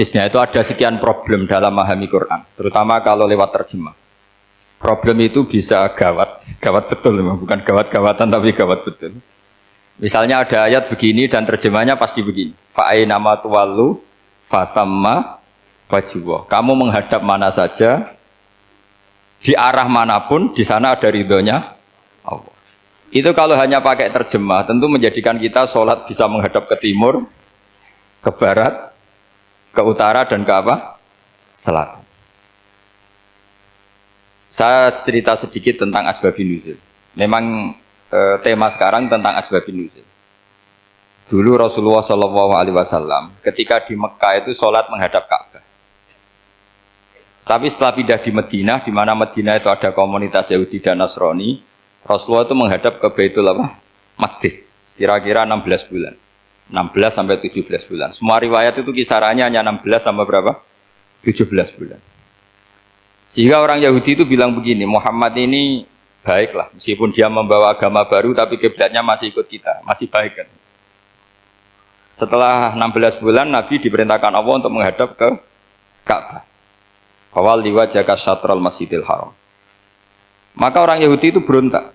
Hadisnya itu ada sekian problem dalam memahami Quran, terutama kalau lewat terjemah. Problem itu bisa gawat, gawat betul, bukan gawat-gawatan tapi gawat betul. Misalnya ada ayat begini dan terjemahnya pasti begini. Fa'ainama tuwallu fasamma wajhuwa. Kamu menghadap mana saja, di arah manapun, di sana ada ridhonya Allah. Itu kalau hanya pakai terjemah, tentu menjadikan kita sholat bisa menghadap ke timur, ke barat, ke utara dan ke apa? Selatan. Saya cerita sedikit tentang asbabun nuzul. Memang tema sekarang tentang asbabun nuzul. Dulu Rasulullah SAW ketika di Mekah itu sholat menghadap Ka'bah. Tapi setelah pindah di Madinah, di mana Madinah itu ada komunitas Yahudi dan Nasrani, Rasulullah itu menghadap ke Baitul Maqdis, kira-kira 16 bulan. 16 sampai 17 bulan. Semua riwayat itu kisarannya hanya 16 sampai berapa? 17 bulan. Sehingga orang Yahudi itu bilang begini, Muhammad ini baiklah, meskipun dia membawa agama baru, tapi kiblatnya masih ikut kita, masih baik kan. Setelah 16 bulan, Nabi diperintahkan Allah untuk menghadap ke Ka'bah. Awal liwajaka syatrul masjidil haram. Maka orang Yahudi itu berontak.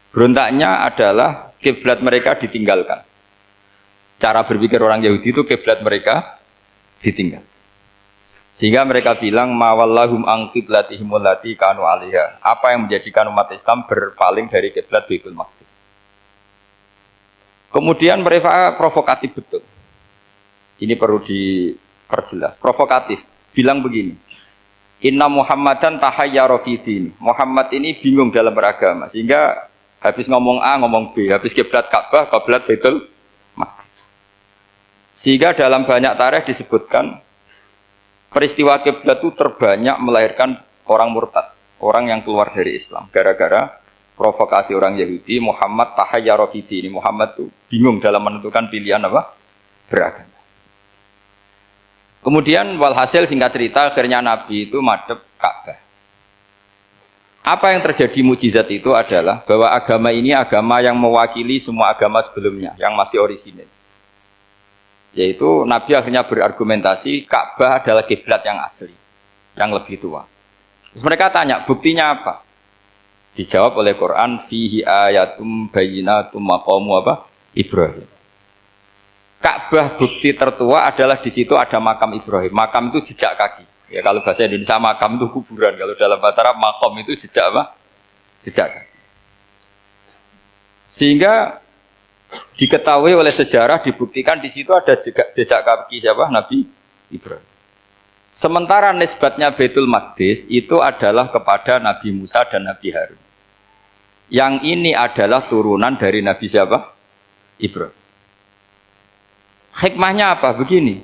Berontaknya adalah kiblat mereka ditinggalkan. Cara berpikir orang Yahudi itu kiblat mereka ditinggal. Sehingga mereka bilang mawallahum an qiblatihim allati kanu 'alaiha. Apa yang menjadikan umat Islam berpaling dari kiblat Baitul Maqdis. Kemudian mereka provokatif betul. Ini perlu diperjelas. Provokatif. Bilang begini. Inna Muhammadan tahayyara fi din. Muhammad ini bingung dalam beragama. Sehingga habis ngomong A ngomong B, habis kiblat Ka'bah, kiblat Baitul Maqdis. Sehingga dalam banyak tarikh disebutkan peristiwa kiblat itu terbanyak melahirkan orang murtad, orang yang keluar dari Islam gara-gara provokasi orang Yahudi. Muhammad tahayyara fi din. Muhammad itu bingung dalam menentukan pilihan apa? Beragama. Kemudian walhasil singkat cerita akhirnya Nabi itu madhep Ka'bah. Apa yang terjadi mukjizat itu adalah bahwa agama ini agama yang mewakili semua agama sebelumnya yang masih orisinil. Yaitu Nabi akhirnya berargumentasi Ka'bah adalah kiblat yang asli, yang lebih tua. Terus mereka tanya, buktinya apa? Dijawab oleh Quran, fihi ayatum bayyinatum maqamu apa? Ibrahim. Ka'bah bukti tertua adalah di situ ada makam Ibrahim. Makam itu jejak kaki. Ya kalau bahasa Indonesia makam itu kuburan. Kalau dalam bahasa Arab maqam itu jejak apa? Jejak kaki. Sehingga diketahui oleh sejarah, dibuktikan di situ ada jejak kaki siapa? Nabi Ibrahim. Sementara nisbatnya Baitul Maqdis itu adalah kepada Nabi Musa dan Nabi Harun. Yang ini adalah turunan dari Nabi siapa? Ibrahim. Hikmahnya apa? Begini.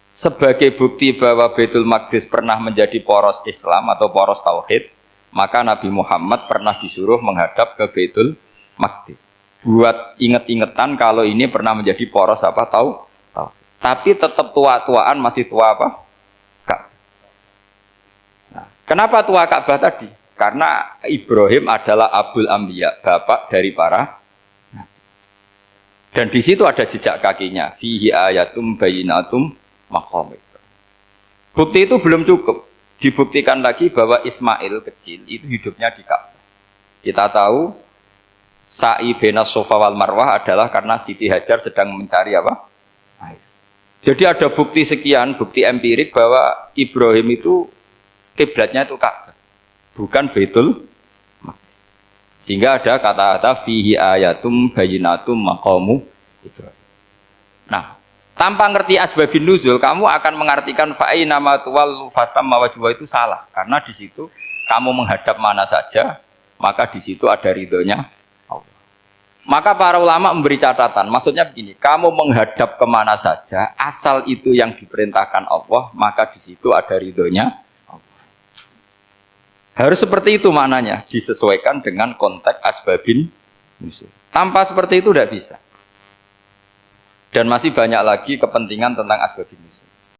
Sebagai bukti bahwa Baitul Maqdis pernah menjadi poros Islam atau poros Tauhid, maka Nabi Muhammad pernah disuruh menghadap ke Baitul Maqdis. Buat inget-ingetan kalau ini pernah menjadi poros apa tahu. Tapi tetap tua-tuaan masih tua apa? Ka'bah. Nah, kenapa tua Ka'bah tadi? Karena Ibrahim adalah Abul Anbiya, bapak dari para nabi. Dan di situ ada jejak kakinya. Fihi ayatum bayyinatum maqam. Bukti itu belum cukup. Dibuktikan lagi bahwa Ismail kecil itu hidupnya di Ka'bah. Kita tahu sa'i bainas Safa wal Marwah adalah karena Siti Hajar sedang mencari apa? Air. Jadi ada bukti sekian, bukti empirik bahwa Ibrahim itu kiblatnya itu Ka'bah, bukan Baitul Maqdis. Sehingga ada kata-kata fihi ayatum bayyinatum maqamu Ibrahim. Nah, tanpa ngerti asbabun nuzul, kamu akan mengartikan fa'ina ma tuwallu fasamma wajhuhu itu salah. Karena di situ kamu menghadap mana saja, maka di situ ada ridhonya. Maka para ulama memberi catatan, maksudnya begini, kamu menghadap kemana saja, asal itu yang diperintahkan Allah, maka di situ ada ridhonya Allah. Harus seperti itu maknanya, disesuaikan dengan konteks asbabun nuzul. Tanpa seperti itu tidak bisa. Dan masih banyak lagi kepentingan tentang asbabun nuzul.